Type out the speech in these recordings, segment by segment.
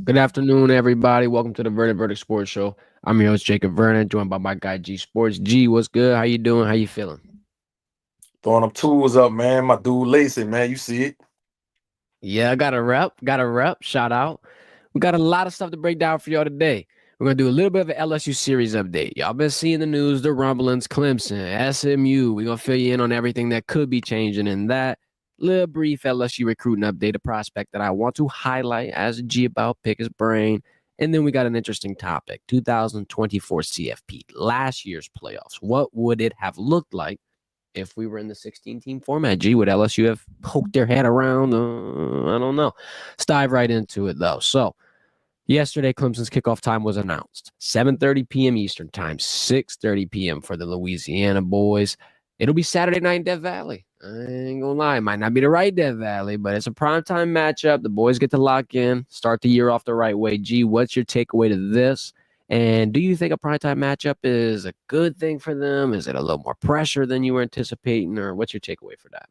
Good afternoon, everybody. Welcome to the Verdict Sports Show. I'm your host, Jacob Vernon, joined by my guy G Sportz. G, what's good? How you doing? How you feeling? Throwing them tools up, man. My dude Lacey, man. You see it. Yeah, I got a rep. Got a rep. Shout out. We got a lot of stuff to break down for y'all today. We're gonna do a little bit of an LSU series update. Y'all been seeing the news, the rumblings, Clemson, SMU. We're gonna fill you in on everything that could be changing in that. Little brief LSU recruiting update, a prospect that I want to highlight as a G about, pick his brain. And then we got an interesting topic, 2024 CFP, last year's playoffs. What would it have looked like if we were in the 16-team format? G, would LSU have poked their head around? I don't know. Let's dive right into it, though. So, yesterday, Clemson's kickoff time was announced. 7:30 p.m. Eastern Time, 6:30 p.m. for the Louisiana boys. It'll be Saturday night in Death Valley. I ain't gonna lie. It might not be the right Death Valley, but it's a primetime matchup. The boys get to lock in, start the year off the right way. G, what's your takeaway to this? And do you think a primetime matchup is a good thing for them? Is it a little more pressure than you were anticipating? Or what's your takeaway for that?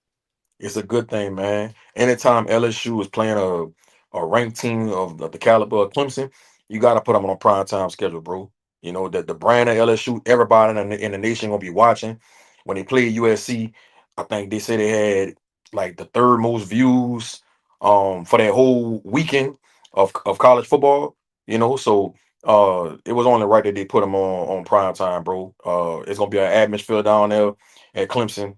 It's a good thing, man. Anytime LSU is playing a ranked team of the caliber of Clemson, you got to put them on a prime time schedule, bro. You know that the brand of LSU, everybody in the nation gonna be watching. When they played USC, I think they said they had like the third most views for that whole weekend of college football. So it was only right that they put them on prime time, bro. It's gonna be an atmosphere down there at Clemson.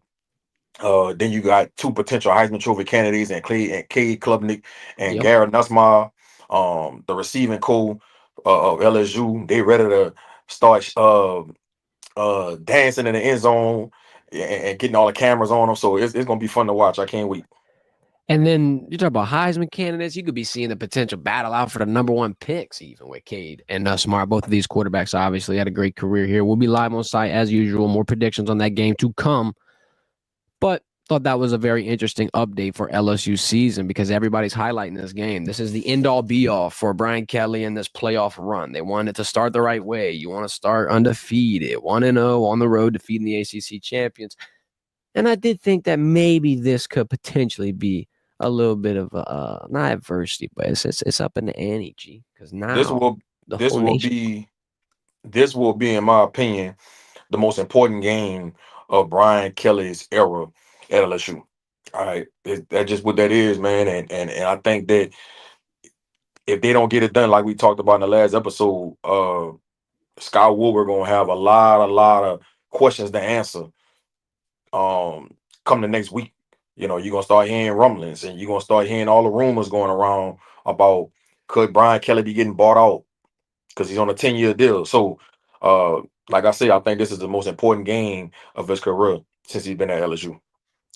Then you got two potential Heisman Trophy candidates and Clay and Cade Klubnik and Yep. Garrett Nussmeier. The receiving core of LSU, they ready to start dancing in the end zone and getting all the cameras on them. So it's gonna be fun to watch. I can't wait. And then you talk about Heisman candidates. You could be seeing the potential battle out for the number one picks, even with Cade and Smart. Both of these quarterbacks obviously had a great career here. We'll be live on site as usual. More predictions on that game to come. But thought that was a very interesting update for LSU season because everybody's highlighting this game. This is the end all be all for Brian Kelly and this playoff run. They wanted to start the right way. You want to start undefeated, 1-0 on the road, defeating the ACC champions. And I did think that maybe this could potentially be a little bit of not adversity, but it's up in the ante, G, because This now will the this whole will nation. be this will be, in my opinion, the most important game of Brian Kelly's era at LSU. All right, that's just what that is, man. And I think that if they don't get it done, like we talked about in the last episode, Scott Woolward gonna have a lot of questions to answer. Come the next week, you're gonna start hearing rumblings, and you're gonna start hearing all the rumors going around about could Brian Kelly be getting bought out because he's on a 10-year deal. So, uh, like I say, I think this is the most important game of his career since he's been at LSU.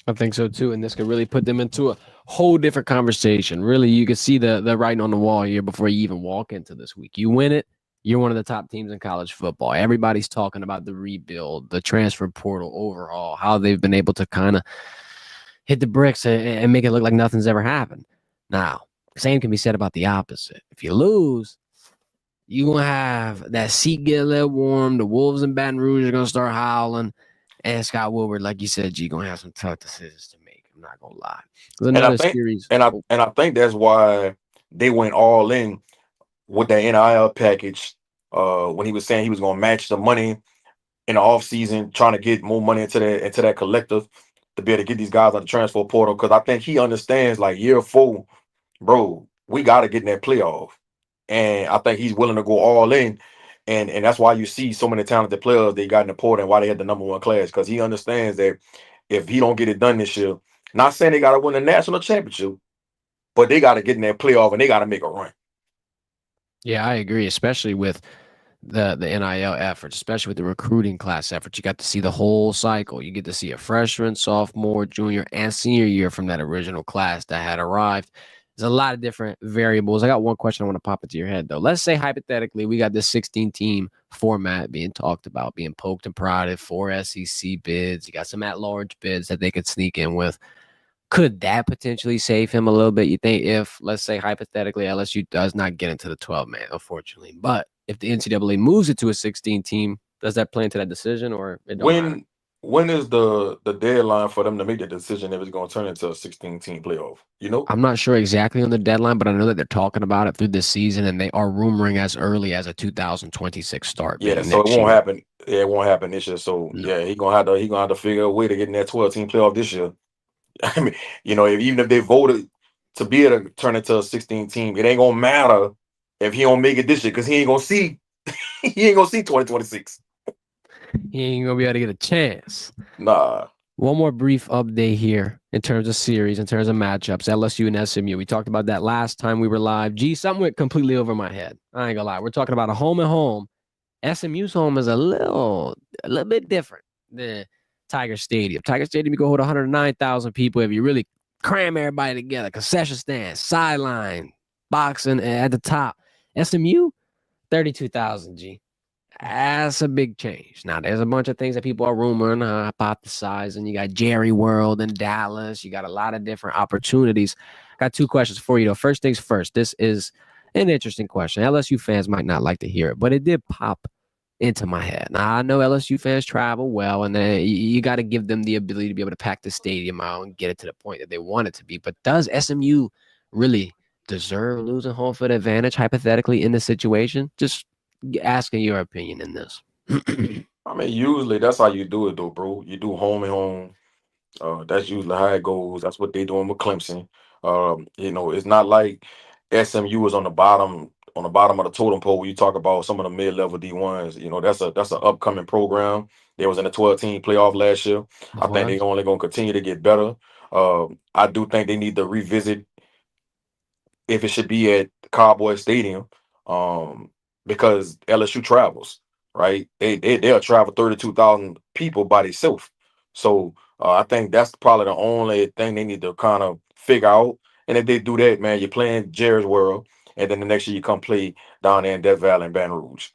I think so too, and this could really put them into a whole different conversation. Really, you can see the writing on the wall here before you even walk into this week. You win it, you're one of the top teams in college football. Everybody's talking about the rebuild, the transfer portal overhaul, how they've been able to kind of hit the bricks and make it look like nothing's ever happened. Now, same can be said about the opposite. If you lose, you're going to have that seat get a little warm. The Wolves in Baton Rouge are going to start howling. And Scott Woodward, like you said, G, going to have some tough decisions to make. I'm not going to lie. There's And I another think, series. and I Oh, and I think that's why they went all in with that NIL package. When he was saying he was going to match the money in the offseason, trying to get more money into that collective to be able to get these guys on the transfer portal. Because I think he understands, like, year 4, bro, we got to get in that playoff, and I think he's willing to go all in. And that's why you see so many talented players they got in the portal and why they had the number one class, because he understands that if he don't get it done this year, not saying they got to win the national championship, but they got to get in that playoff and they got to make a run. yeah, I agree, especially with the NIL efforts, especially with the recruiting class efforts. You got to see the whole cycle. You get to see a freshman, sophomore, junior, and senior year from that original class that had arrived. There's a lot of different variables. I got one question I want to pop into your head, though. Let's say, hypothetically, we got this 16-team format being talked about, being poked and prodded, 4 SEC bids. You got some at-large bids that they could sneak in with. Could that potentially save him a little bit? You think if, let's say, hypothetically, LSU does not get into the 12-man, unfortunately, but if the NCAA moves it to a 16 team, does that play into that decision or it don't matter? When when is the deadline for them to make the decision if it's going to turn into a 16-team playoff? You know? I'm not sure exactly on the deadline, but I know that they're talking about it through this season, and they are rumoring as early as a 2026 start, Yeah, meaning so it next won't year. happen. Yeah, it won't happen this year. So No. yeah, he gonna have to figure a way to get in that 12-team playoff this year. I mean, even if they voted to be able to turn into a 16 team, it ain't gonna matter if he don't make it this year because he ain't gonna see he ain't gonna see 2026. He ain't gonna be able to get a chance. Nah. One more brief update here in terms of series, in terms of matchups, LSU and SMU. We talked about that last time we were live. Gee, something went completely over my head. I ain't gonna lie. We're talking about a home and home. SMU's home is a little bit different than Tiger Stadium. Tiger Stadium, you can hold 109,000 people if you really cram everybody together. Concession stand, sideline, boxing at the top. SMU, 32,000, G. That's a big change. Now, there's a bunch of things that people are rumoring, hypothesizing. You got Jerry World in Dallas. You got a lot of different opportunities. Got two questions for you, though. First things first, this is an interesting question. LSU fans might not like to hear it, but it did pop into my head. Now, I know LSU fans travel well, and you got to give them the ability to be able to pack the stadium out and get it to the point that they want it to be. But does SMU really deserve losing home field advantage, hypothetically, in this situation? Just asking your opinion in this. I mean, usually that's how you do it though, bro. You do home and home. That's usually how it goes. That's what they doing with Clemson. It's not like SMU is on the bottom of the totem pole. When you talk about some of the mid-level D1s, that's an upcoming program. They was in the 12-team playoff last year. It I think they was. only gonna continue to get better. I do think they need to revisit if it should be at Cowboy Stadium, um, because LSU travels, right? They'll travel 32,000 people by themselves. So I think that's probably the only thing they need to kind of figure out. And if they do that, man, you're playing Jerry's World, and then the next year you come play down there in Death Valley and Baton Rouge.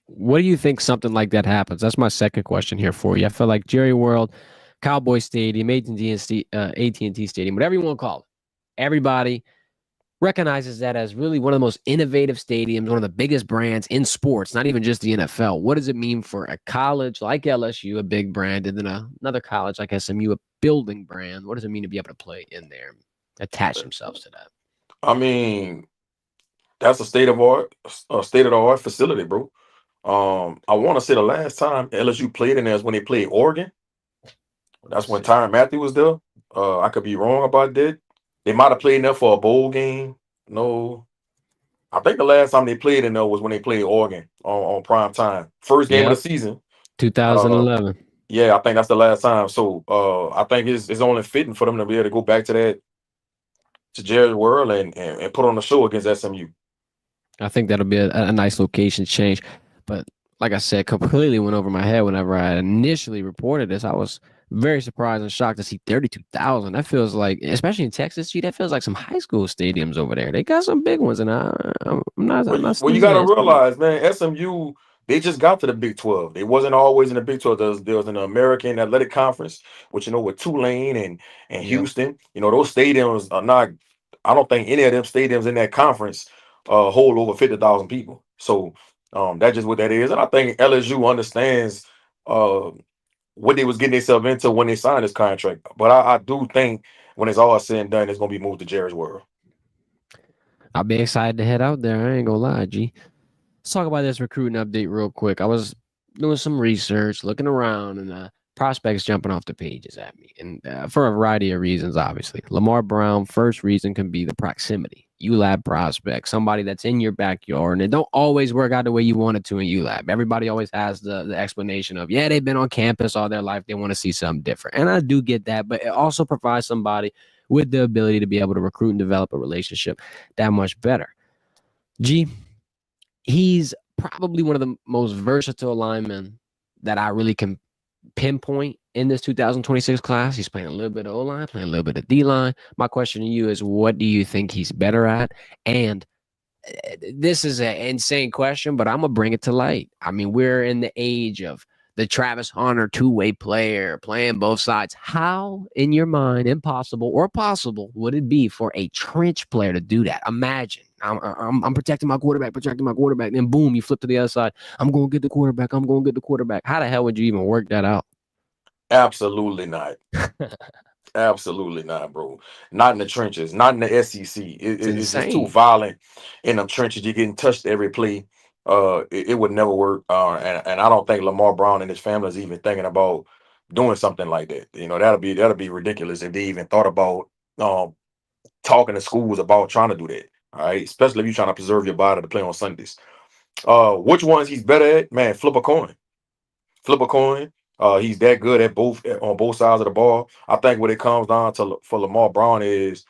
What do you think something like that happens? That's my second question here for you. I feel like Jerry World, Cowboy Stadium, AT&T Stadium, whatever you want to call it, everybody recognizes that as really one of the most innovative stadiums, one of the biggest brands in sports, not even just the NFL. What does it mean for a college like LSU, a big brand, and then another college like SMU, a building brand? What does it mean to be able to play in there, attach themselves to that? I mean, that's a state of the art facility, bro. I want to say the last time LSU played in there is when they played Oregon. Let me That's when see. Tyrann Matthew was there. I could be wrong about that. They might have played in there for a bowl game. No, I think the last time they played in there was when they played Oregon on prime time. First game of the Yep, season. Uh, 2011. yeah, I think that's the last time. So I think it's only fitting for them to be able to go back to Jerry World and put on a show against SMU. I think that'll be a nice location change. But like I said, completely went over my head whenever I initially reported this. I was very surprised and shocked to see 32,000. That feels like, especially in Texas, that feels like some high school stadiums over there. They got some big ones, and I'm not Well, you sneezing got to at SMU. realize, man, SMU, they just got to the Big 12. They wasn't always in the Big 12. There was an American Athletic Conference, which, with Tulane and Yep. Houston, those stadiums are not, I don't think any of them stadiums in that conference hold over 50,000 people. So that's just what that is. And I think LSU understands uh, what they was getting themselves into when they signed this contract. But I do think when it's all said and done, it's going to be moved to Jerry's World. I'll be excited to head out there. I ain't gonna lie, G. Let's talk about this recruiting update real quick. I was doing some research, looking around, and prospects jumping off the pages at me, and for a variety of reasons. Obviously, Lamar Brown. First reason can be the proximity. ULAB prospect, somebody that's in your backyard, and it don't always work out the way you want it to in ULAB. Everybody always has the explanation of, yeah, they've been on campus all their life, they want to see something different, and I do get that, but it also provides somebody with the ability to be able to recruit and develop a relationship that much better. G, he's probably one of the most versatile linemen that I really can pinpoint in this 2026 class. He's playing a little bit of O line, playing a little bit of D line. My question to you is, what do you think he's better at? And this is an insane question, but I'm gonna bring it to light. I mean, we're in the age of the Travis Hunter two-way player playing both sides. How, in your mind, impossible or possible would it be for a trench player to do that? Imagine I'm protecting my quarterback, then boom, you flip to the other side. I'm going to get the quarterback. How the hell would you even work that out? Absolutely not. Absolutely not, bro. Not in the trenches. Not in the SEC. It's It's just too insane. violent in them trenches. You're getting touched every play. It would never work. And I don't think Lamar Brown and his family is even thinking about doing something like that. You know, that'll be ridiculous if they even thought about um talking to schools about trying to do that. All right, especially if you're trying to preserve your body to play on Sundays. Which ones he's better at? Man, flip a coin. Flip a coin. He's that good at both on both sides of the ball. I think what it comes down to for Lamar Brown is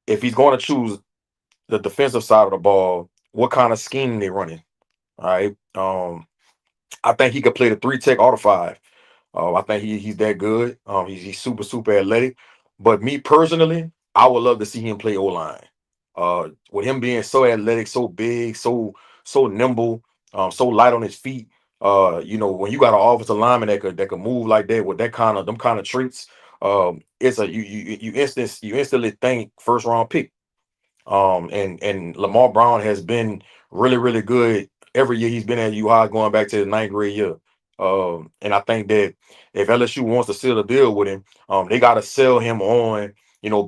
if he's going to choose the defensive side of the ball, what kind of scheme they running. All right. I think he could play the three tech or the five. I think he's that good. He's super super athletic. But me personally, I would love to see him play O line. With him being so athletic, so big, so nimble, so light on his feet. When you got an offensive lineman that could move like that with that kind of them kind of traits, it's a you instantly think first round pick. And Lamar Brown has been really, really good every year he's been at UI going back to his ninth grade year. And I think that if LSU wants to seal a deal with him, they got to sell him on,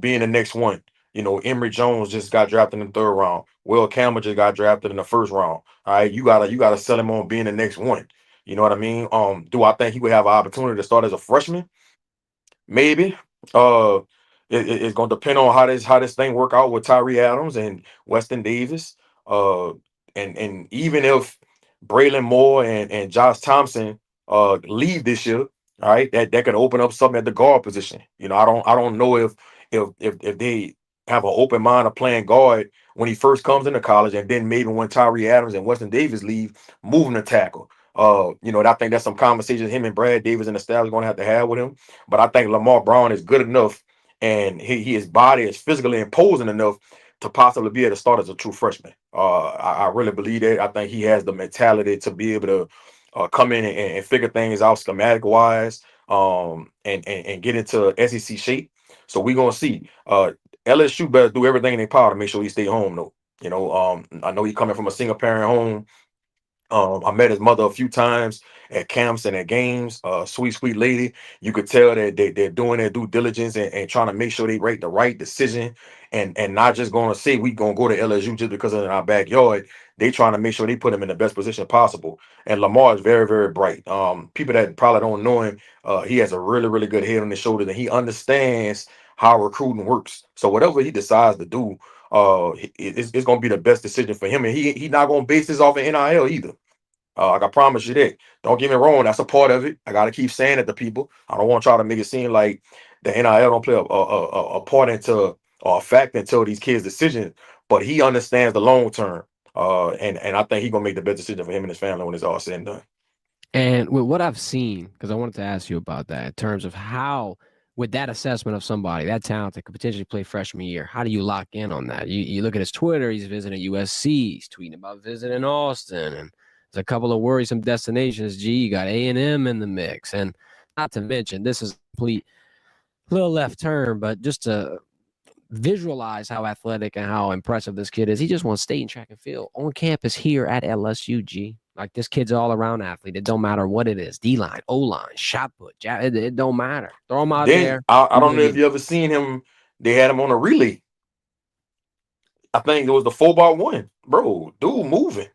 being the next one. Emory Jones just got drafted in the third round. Will Campbell just got drafted in the first round. All right, you gotta sell him on being the next one. You know what I mean? Do I think he would have an opportunity to start as a freshman? Maybe. Uh, it's gonna depend on how this thing work out with Tyree Adams and Weston Davis. Uh, and even if Braylon Moore and Josh Thompson leave this year, all right, that could open up something at the guard position. I don't know if they have an open mind of playing guard when he first comes into college, and then maybe when Tyree Adams and Weston Davis leave, moving to tackle. I think that's some conversations him and Brad Davis and the staff is gonna have to have with him, but I think Lamar Brown is good enough, and his body is physically imposing enough to possibly be able to start as a true freshman. I really believe that. I think he has the mentality to be able to come in and figure things out schematic wise, and get into SEC shape. So we're gonna see. LSU better do everything in their power to make sure he stay home though. I know he coming from a single parent home. I met his mother a few times at camps and at games. Sweet, sweet lady. You could tell that they're doing their due diligence and trying to make sure they make the right decision, and not just going to say we gonna go to LSU just because of in our backyard. They trying to make sure they put him in the best position possible. And Lamar is very, very bright. People that probably don't know him, he has a really, really good head on his shoulders, and he understands how recruiting works. So whatever he decides to do, it's going to be the best decision for him, and he not going to base this off of NIL either. I can promise you that. Don't get me wrong, that's a part of it. I gotta keep saying it to people. I don't want y'all to make it seem like the NIL don't play a part into or a factor into these kids' decisions, but he understands the long term. And I think he's gonna make the best decision for him and his family when it's all said and done. And with what I've seen, because I wanted to ask you about that in terms of how, with that assessment of somebody that talented could potentially play freshman year, how do you lock in on that? You look at his Twitter, he's visiting USC, he's tweeting about visiting Austin, and there's a couple of worrisome destinations. G, you got A&M in the mix, and not to mention this is a complete little left turn, but just to visualize how athletic and how impressive this kid is. He just won state and track and field on campus here at LSU. G. Like this kid's all around athlete. It don't matter what it is. D line, O line, shot put, it don't matter. Throw him out Then there. I You're don't gonna know if get. you ever seen him. They had him on a relay. I think it was the 4x1. Bro, dude moving.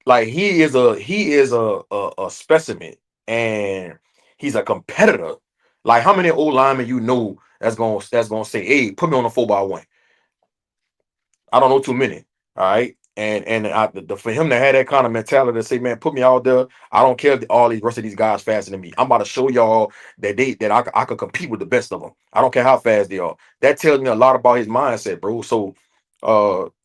Like he is a specimen, and he's a competitor. Like how many old linemen that's gonna say, "Hey, put me on a 4x1." I don't know too many. All right. For him to have that kind of mentality to say, man, put me out there. I don't care if all these rest of these guys faster than me. I'm about to show y'all that I could compete with the best of them. I don't care how fast they are. That tells me a lot about his mindset, bro. So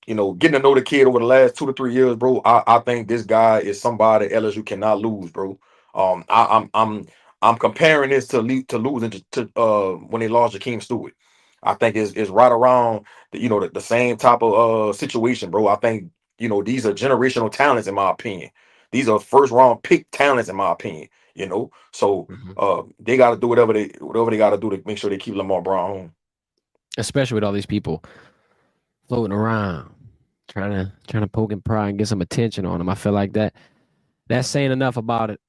getting to know the kid over the last 2 to 3 years, bro, I think this guy is somebody LSU cannot lose, bro. I'm comparing this to losing to when they lost Jakeem Stewart. I think is right around the same type of situation, bro. I think these are generational talents in my opinion. These are first round pick talents in my opinion. So Mhm. they got to do whatever they got to do to make sure they keep Lamar Brown home. Especially with all these people floating around, trying to poke and pry and get some attention on him. I feel like that's saying enough about it.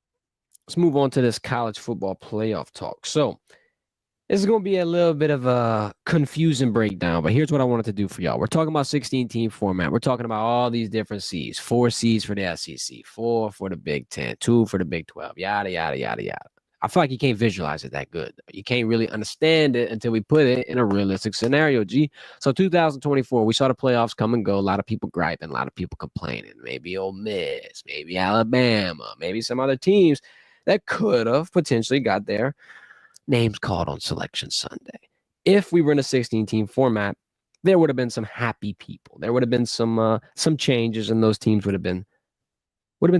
let's move on to this college football playoff talk. So this is going to be a little bit of a confusing breakdown, but here's what I wanted to do for y'all. We're talking about 16-team format. We're talking about all these different seeds. 4 seeds for the SEC, 4 for the Big 10, 2 for the Big 12, yada, yada, yada, yada. I feel like you can't visualize it that good. You can't really understand it until we put it in a realistic scenario, G. So 2024, we saw the playoffs come and go. A lot of people griping, a lot of people complaining. Maybe Ole Miss, maybe Alabama, maybe some other teams that could have potentially got there names called on Selection Sunday. If we were in a 16-team format, there would have been some happy people. There would have been some changes, and those teams would have been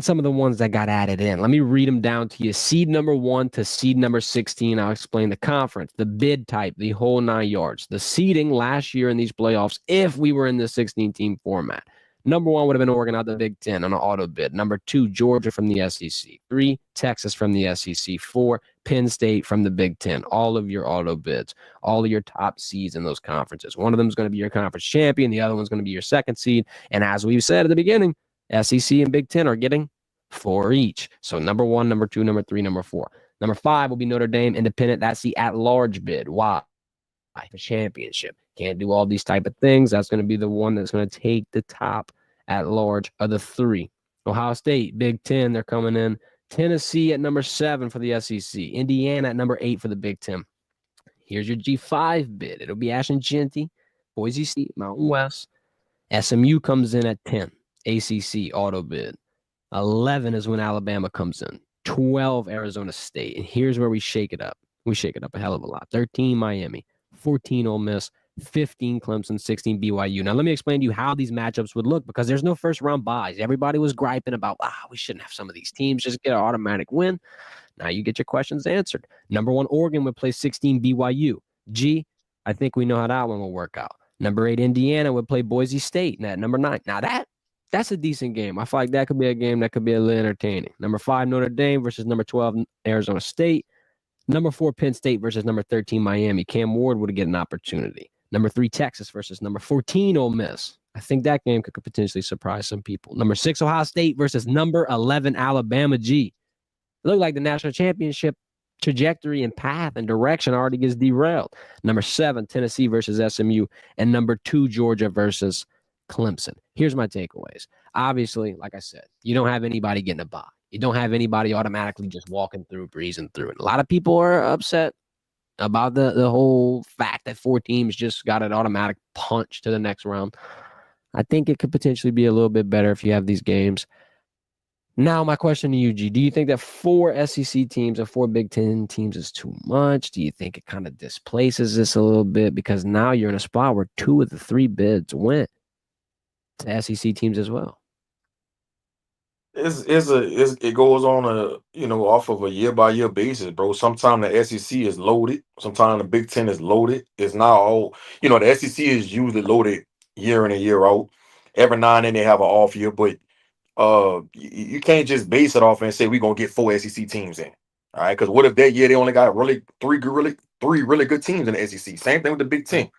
some of the ones that got added in. Let me read them down to you. Seed number 1 to seed number 16. I'll explain the conference, the bid type, the whole 9 yards. The seeding last year in these playoffs, if we were in the 16-team format. Number 1 would have been Oregon out the Big 10 on an auto bid. Number 2, Georgia from the SEC. 3, Texas from the SEC. 4, Penn State from the Big 10. All of your auto bids, all of your top seeds in those conferences. One of them is going to be your conference champion. The other one's going to be your second seed. And as we've said at the beginning, SEC and Big 10 are getting 4 each. So number 1, number 2, number 3, number 4. Number 5 will be Notre Dame Independent. That's the at-large bid. Why? For championship. Can't do all these type of things. That's going to be the one that's going to take the top at large of the 3. Ohio State, Big 10, they're coming in. Tennessee at number 7 for the SEC. Indiana at number 8 for the Big 10. Here's your G5 bid. It'll be Ashton Genty, Boise State, Mountain West. SMU comes in at 10. ACC auto bid. 11 is when Alabama comes in. 12, Arizona State. And here's where we shake it up. We shake it up a hell of a lot. 13, Miami. 14, Ole Miss. 15, Clemson. 16, BYU. Now, let me explain to you how these matchups would look because there's no first-round buys. Everybody was griping about, we shouldn't have some of these teams just get an automatic win. Now you get your questions answered. Number 1, Oregon would play 16, BYU. G, I think we know how that one will work out. Number 8, Indiana would play Boise State. And at number 9, now that's a decent game. I feel like that could be a game that could be a little entertaining. Number 5, Notre Dame versus number 12, Arizona State. Number 4, Penn State versus number 13, Miami. Cam Ward would get an opportunity. Number 3, Texas versus number 14, Ole Miss. I think that game could potentially surprise some people. Number 6, Ohio State versus number 11, Alabama. G. It looked like the national championship trajectory and path and direction already gets derailed. Number 7, Tennessee versus SMU. And number 2, Georgia versus Clemson. Here's my takeaways. Obviously, like I said, you don't have anybody getting a bye. You don't have anybody automatically just walking through, breezing through. And a lot of people are upset about the whole fact that 4 teams just got an automatic punch to the next round. I think it could potentially be a little bit better if you have these games. Now, my question to you, G, do you think that 4 SEC teams and 4 Big 10 teams is too much? Do you think it kind of displaces this a little bit? Because now you're in a spot where 2 of the 3 bids went to SEC teams as well. It goes on off of a year by year basis, bro. Sometimes the SEC is loaded, sometimes the Big 10 is loaded. It's not all the SEC is usually loaded year in and year out. Every now and then they have an off year, but you can't just base it off and say we're gonna get 4 SEC teams in. All right, because what if that year they only got three really good teams in the SEC? Same thing with the Big 10.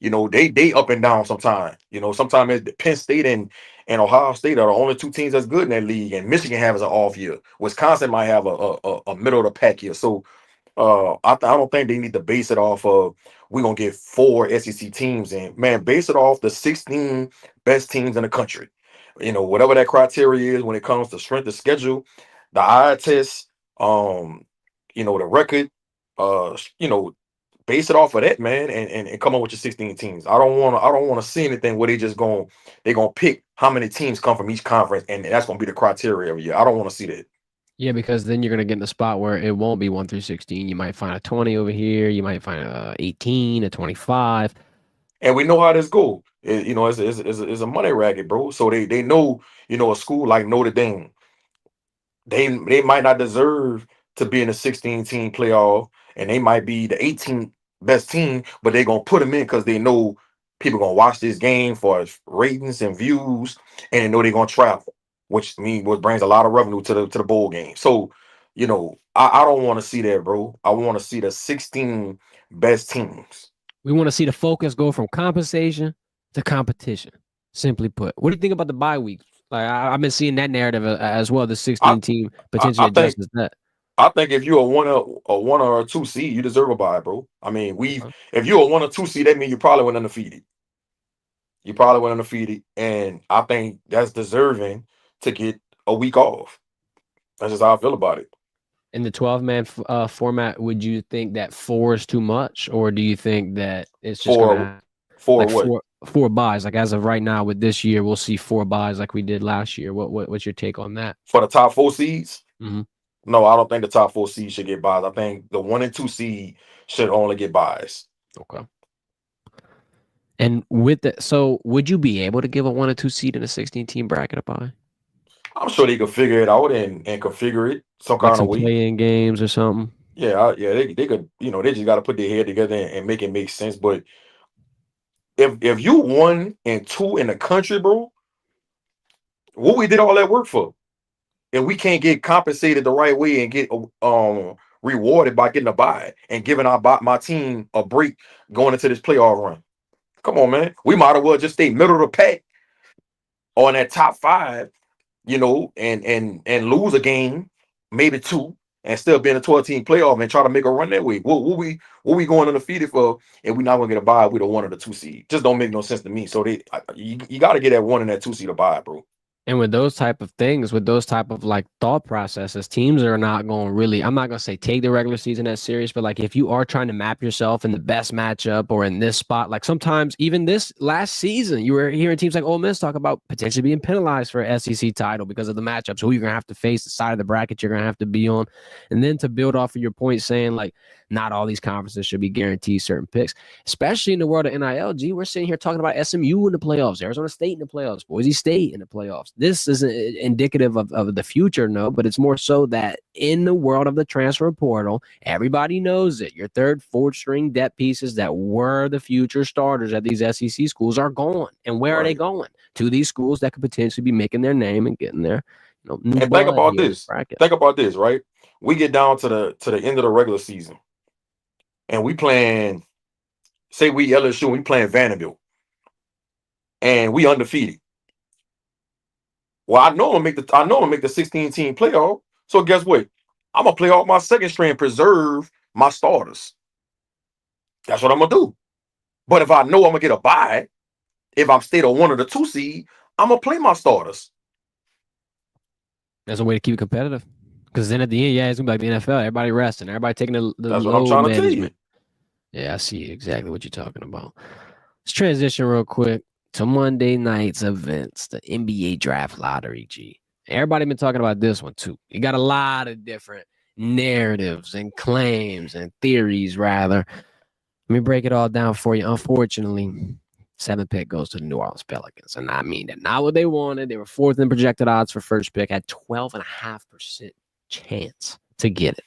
They up and down sometimes. Sometimes Penn State and Ohio State are the only 2 teams that's good in that league, and Michigan has an off year. Wisconsin might have a middle of the pack year. So I don't think they need to base it off of we're gonna get 4 SEC teams in. Man, base it off the 16 best teams in the country. Whatever that criteria is when it comes to strength of schedule, the eye test, the record, base it off of that, man, and come up with your 16 teams. I don't want to see anything where they're gonna pick how many teams come from each conference, and that's gonna be the criteria every year. I don't want to see that. Yeah, because then you're gonna get in the spot where it won't be 1 through 16. You might find a 20 over here. You might find a 18, a 25. And we know how this go. It's a money racket, bro. So they know, a school like Notre Dame, they might not deserve to be in a 16-team playoff, and they might be the 18th best team, but they're gonna put them in because they know people gonna watch this game for ratings and views, and they know they're gonna travel, which brings a lot of revenue to the bowl game. So, I don't want to see that, bro. I want to see the 16 best teams. We want to see the focus go from compensation to competition. Simply put, what do you think about the bye weeks? Like I've been seeing that narrative as well. The 16 team potentially adjusts that. I think if you're a one or a two seed, you deserve a bye, bro. I mean, Okay. if you're a one or two seed, that means you probably went undefeated. You probably went undefeated, and I think that's deserving to get a week off. That's just how I feel about it. In the 12-man format, would you think that four is too much, or do you think that it's just going to For have for like what? four buys? Like as of right now, with this year, we'll see four buys like we did last year. What's your take on that? For the top four seeds? Hmm. No, I don't think the top four seeds should get buys. I think the one and two seed should only get buys. Okay. And with that, so would you be able to give a 1 or 2 seed in a 16-team bracket a buy? I'm sure they could figure it out and configure it some Like kind of some way. play-in games or something? Yeah, yeah, they could, they just got to put their head together and make it make sense. But if you one and two in the country, bro, what we did all that work for, and we can't get compensated the right way and get rewarded by getting a bye and giving my team a break going into this playoff run. Come on, man, we might as well just stay middle of the pack on that top five, and lose a game, maybe two, and still be in a 12-team playoff and try to make a run that way. What we going undefeated for? And we not gonna get a bye with a one or the two seed. Just don't make no sense to me. So you got to get that one and that two seed a bye, bro. And with those type of things, with those type of like thought processes, teams are not going to really, I'm not going to say take the regular season as serious, but like if you are trying to map yourself in the best matchup or in this spot, like sometimes even this last season, you were hearing teams like Ole Miss talk about potentially being penalized for an SEC title because of the matchups, who you're going to have to face, the side of the bracket you're going to have to be on. And then to build off of your point saying like, not all these conferences should be guaranteed certain picks, especially in the world of NIL. G, we're sitting here talking about SMU in the playoffs, Arizona State in the playoffs, Boise State in the playoffs. This isn't indicative of the future, no, but it's more so that in the world of the transfer portal, everybody knows it. Your third, fourth string depth pieces that were the future starters at these SEC schools are gone. And where are they Right. going? To these schools that could potentially be making their name and getting their new And think blood about here in the this. bracket. Think about this, right? We get down to the end of the regular season, and we playing. Say we LSU, we playing Vanderbilt, and we undefeated. Well, I know I'm gonna make the 16-team playoff. So guess what? I'm gonna play off my second string, preserve my starters. That's what I'm gonna do. But if I know I'm gonna get a bye, if I'm stayed on one of the two seed, I'm gonna play my starters. That's a way to keep it competitive. Because then at the end, yeah, it's gonna be like the NFL. Everybody resting, everybody taking the That's what I'm load trying to tell you. management. Yeah, I see exactly what you're talking about. Let's transition real quick to Monday night's events, the NBA draft lottery. G. Everybody been talking about this one too. You got a lot of different narratives and claims and theories, rather. Let me break it all down for you. Unfortunately, 7th pick goes to the New Orleans Pelicans. And I mean that not what they wanted. They were fourth in projected odds for first pick, had 12.5% chance to get it.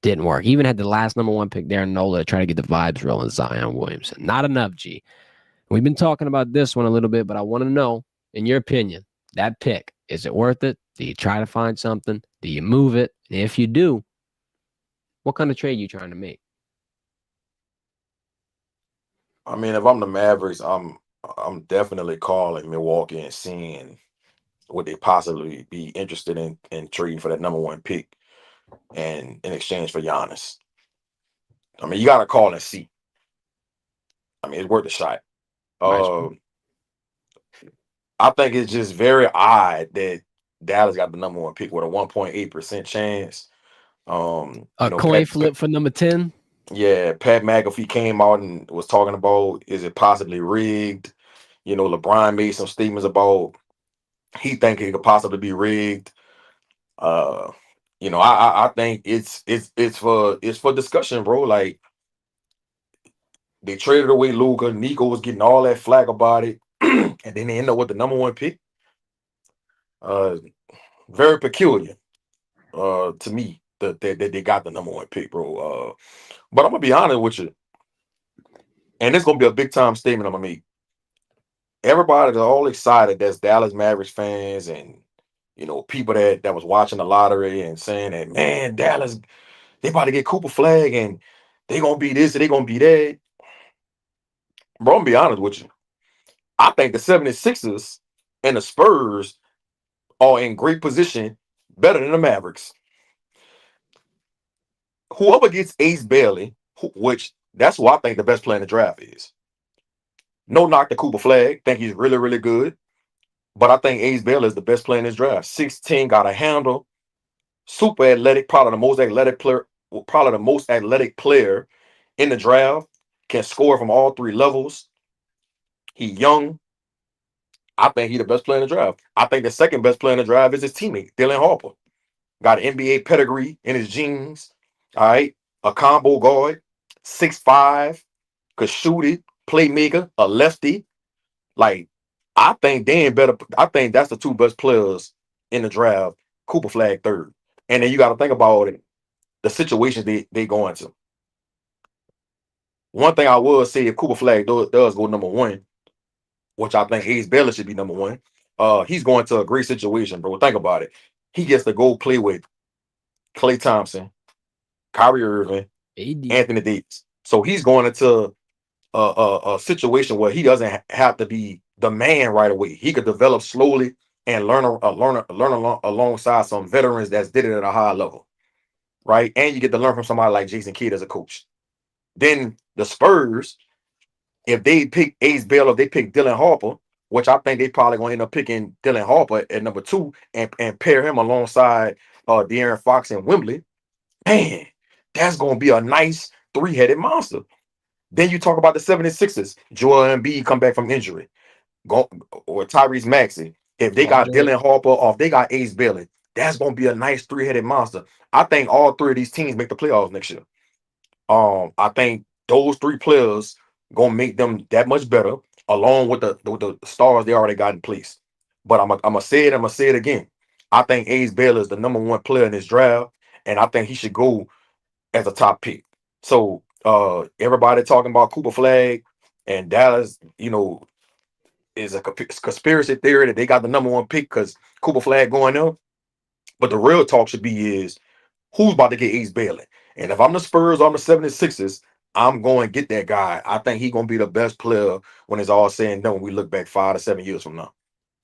Didn't work. Even had the last number one pick, Darren Nola, try to get the vibes rolling, Zion Williamson. Not enough, G. We've been talking about this one a little bit, but I want to know, in your opinion, that pick, is it worth it? Do you try to find something? Do you move it? And if you do, what kind of trade are you trying to make? I mean, if I'm the Mavericks, I'm definitely calling Milwaukee and seeing would they possibly be interested in trading for that number one pick and in exchange for Giannis. I mean, you got to call and see. I mean, it's worth a shot. Might as well. Uh, I think it's just very odd that Dallas got the number one pick with a 1.8% chance. A coin flip for number 10? Yeah, Pat McAfee came out and was talking about is it possibly rigged? LeBron made some statements about he think it could possibly be rigged. Uh, I think it's for discussion, bro. Like they traded away Luka. Nico was getting all that flack about it, and then they end up with the number one pick. Uh, very peculiar. To me that they got the number one pick, bro. But I'm gonna be honest with you, and it's gonna be a big time statement I'm gonna make. Everybody's all excited. That's Dallas Mavericks fans and people that was watching the lottery and saying that man, Dallas they about to get Cooper Flag and they gonna be this and they gonna be that. Bro, I'm gonna be honest with you. I think the 76ers and the Spurs are in great position, better than the Mavericks. whoever gets Ace Bailey, which that's who I think the best player in the draft is. No knock to Cooper Flag. Think he's really, really good. But I think Ace Bailey is the best player in this draft. 16, got a handle, super athletic, probably the most athletic player in the draft. Can score from all three levels. He young. I think he the best player in the draft. I think the second best player in the draft is his teammate, Dylan Harper. Got an NBA pedigree in his genes. All right. A combo guard, 6'5", could shoot it, playmaker, a lefty. Like, I think Dan better. I think that's the two best players in the draft. Cooper Flag third. And then you got to think about it, the situations they go into. One thing I will say, if Cooper Flag does go number one, which I think Ace Bailey should be number one, he's going to a great situation, bro. Think about it. He gets to go play with Klay Thompson, Kyrie Irving, AD. Anthony Davis. So he's going into a situation where he doesn't have to be the man right away. He could develop slowly and learn alongside some veterans that's did it at a high level, right? And you get to learn from somebody like Jason Kidd as a coach. Then the Spurs, if they pick Ace Bailey, if they pick Dylan Harper, which I think they probably gonna end up picking Dylan Harper at number two and pair him alongside De'Aaron Fox and Wembley, man, that's gonna be a nice three-headed monster. Then you talk about the 76ers. Joel Embiid come back from injury. Go, or Tyrese Maxey. If they Paul got George. Dylan Harper or if they got Ace Bailey, that's gonna be a nice three-headed monster. I think all three of these teams make the playoffs next year. I think those three players gonna make them that much better, along with the stars they already got in place. But I'm gonna say it. I'm gonna say it again. I think Ace Bailey is the number one player in this draft, and I think he should go as a top pick. So everybody talking about Cooper Flag and Dallas, is a conspiracy theory that they got the number one pick because Cooper Flag going up. But the real talk should be is who's about to get Ace Bailey. And if I'm the Spurs, I'm the 76ers, I'm going to get that guy. I think he's going to be the best player when it's all said and done when we look back 5 to 7 years from now.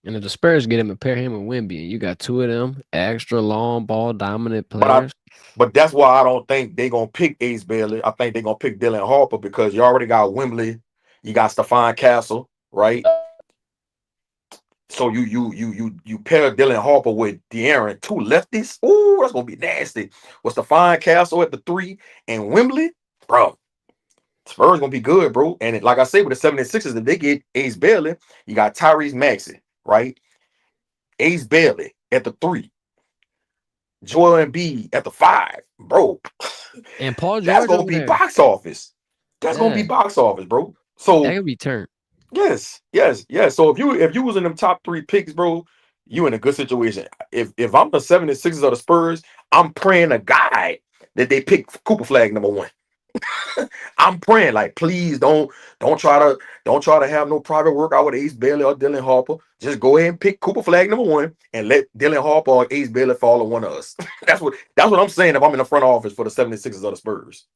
And if the Spurs get him and pair him with Wemby, and you got two of them extra long ball dominant But I players. but that's why I don't think they're gonna pick Ace Bailey. I think they're gonna pick Dylan Harper because you already got Wembley, you got Stephon Castle, right? So you pair Dylan Harper with De'Aaron, two lefties. Ooh, that's gonna be nasty. With Stephon Castle at the three and Wembley, bro. Spurs gonna be good, bro. And like I said, with the 76ers, if they get Ace Bailey, you got Tyrese Maxey, right? Ace Bailey at the three, Joel Embiid at the five, bro. And Paul That's George gonna over be there. box office. That's gonna be Yeah, box office, bro. that So could be turned. yes. So if you was in them top three picks, bro, you in a good situation. If I'm the 76ers or the Spurs, I'm praying to God that they pick Cooper Flag number one. I'm praying, like, please don't try to have no private workout with Ace Bailey or Dylan Harper. Just go ahead and pick Cooper Flag number one and let Dylan Harper or Ace Bailey fall on one of us. that's what I'm saying if I'm in the front office for the 76ers or the Spurs.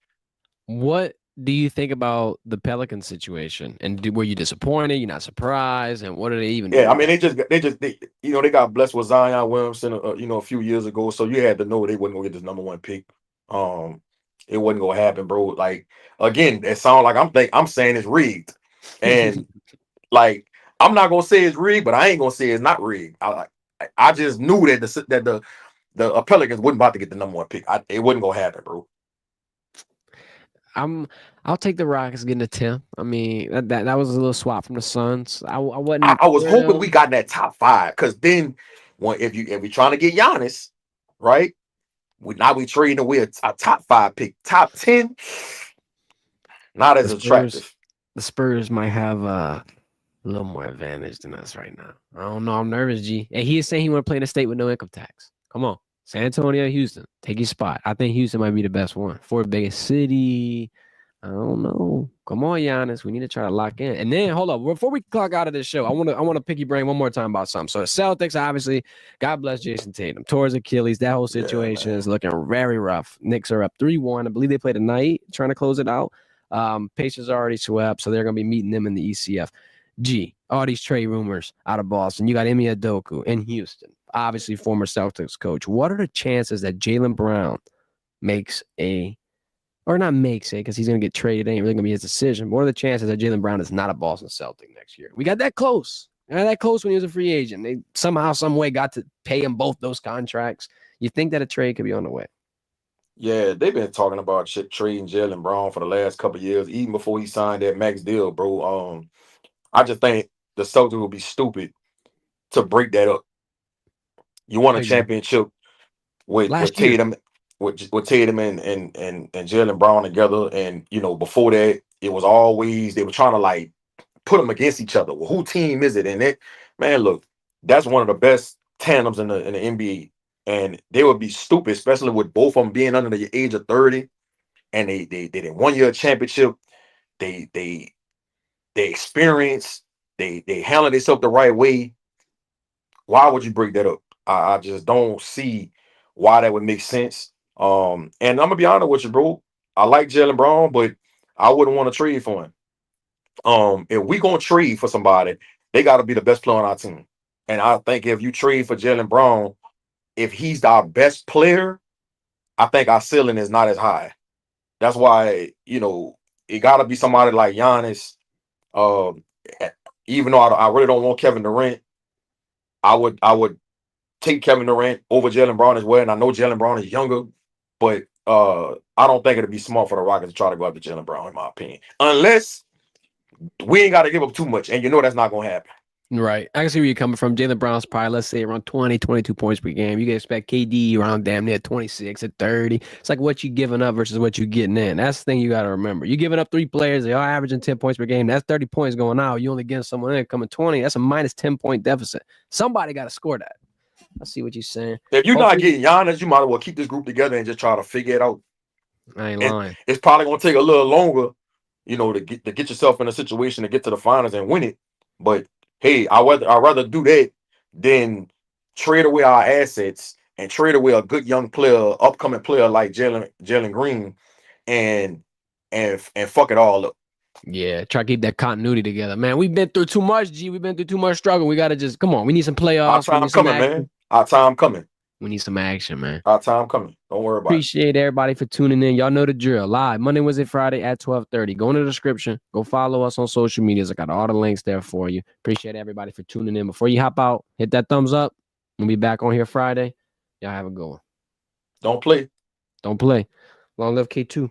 What do you think about the Pelican situation? And were you disappointed? You're not surprised? And what are they even Yeah, I doing? mean they got blessed with Zion Williamson a few years ago, so you had to know they wasn't gonna get this number one pick. Um, it wasn't gonna happen, bro. Like again, it sounds like I'm saying it's rigged, and like I'm not gonna say it's rigged, but I ain't gonna say it's not rigged. I just knew that the Pelicans wasn't about to get the number one pick. It wasn't gonna happen, bro. I'll take the Rockets getting a 10. I mean, that was a little swap from the Suns. I I, wasn't I was for hoping we them. got in that top five because then when if we trying to get Giannis, right? We trading away a top five pick, top 10, not The as Spurs attractive. the Spurs might have a little more advantage than us right now. I don't know. I'm nervous, G. And he is saying he want to play in a state with no income tax. Come on. San Antonio, Houston. Take your spot. I think Houston might be the best one. Fourth biggest city. I don't know. Come on, Giannis. We need to try to lock in. And then hold up. Before we clock out of this show, I want to pick your brain one more time about something. So the Celtics, obviously, God bless Jason Tatum. Towards Achilles. That whole Yeah, situation man. is looking very rough. Knicks are up 3-1. I believe they play tonight, trying to close it out. Pacers are already swept, so they're gonna be meeting them in the ECF. G, all these trade rumors out of Boston. You got Emi Adoku in Houston, obviously former Celtics coach. What are the chances that Jaylen Brown makes because he's going to get traded. It ain't really going to be his decision. What are the chances that Jaylen Brown is not a Boston Celtic next year? We got that close. When he was a free agent. They somehow, some way got to pay him both those contracts. You think that a trade could be on the way? Yeah, they've been talking about trading Jaylen Brown for the last couple of years, even before he signed that max deal, bro. I just think the Celtics would be stupid to break that up. You won a championship with Tatum, with Tatum and Jaylen Brown together, and before that it was always they were trying to like put them against each other. Well, who team is it? And man, look, that's one of the best tandems in the NBA. And they would be stupid, especially with both of them being under the age of 30, and they did 1 year championship. They experience, they handle themselves the right way. Why would you break that up? I just don't see why that would make sense. And I'm gonna be honest with you, bro. I like Jaylen Brown, but I wouldn't want to trade for him. If we gonna trade for somebody, they got to be the best player on our team. And I think if you trade for Jaylen Brown, if he's our best player, I think our ceiling is not as high. That's why it got to be somebody like Giannis. Um, Even though I really don't want Kevin Durant, I would take Kevin Durant over Jaylen Brown as well. And I know Jaylen Brown is younger, but I don't think it'd be smart for the Rockets to try to go after Jaylen Brown, in my opinion, unless we ain't got to give up too much, and that's not gonna happen. Right. I can see where you're coming from. Jaylen Brown's probably, let's say, around 20, 22 points per game. You can expect KD around damn near 26 at 30. It's like what you giving up versus what you getting in. That's the thing you got to remember. You giving up 3 players, they are averaging 10 points per game. That's 30 points going out. You only getting someone in coming 20. That's a minus 10-point deficit. Somebody got to score that. I see what you're saying. If you're not getting Giannis, you might as well keep this group together and just try to figure it out. I ain't lying. It's probably gonna take a little longer, to get yourself in a situation to get to the finals and win it. But hey, I'd rather do that than trade away our assets and trade away a good young player, upcoming player like Jalen Green, and fuck it all up. Yeah, try to keep that continuity together, man. We've been through too much, G. We've been through too much struggle. We gotta just come on. We need some playoffs. Our time coming, man. Our time coming. We need some action, man. Our time coming. Don't worry about it. Appreciate everybody for tuning in. Y'all know the drill. Live Monday, Wednesday, Friday at 12:30. Go in the description. Go follow us on social medias. I got all the links there for you. Appreciate everybody for tuning in. Before you hop out, hit that thumbs up. We'll be back on here Friday. Y'all have a good one. Don't play. Don't play. Long live K2.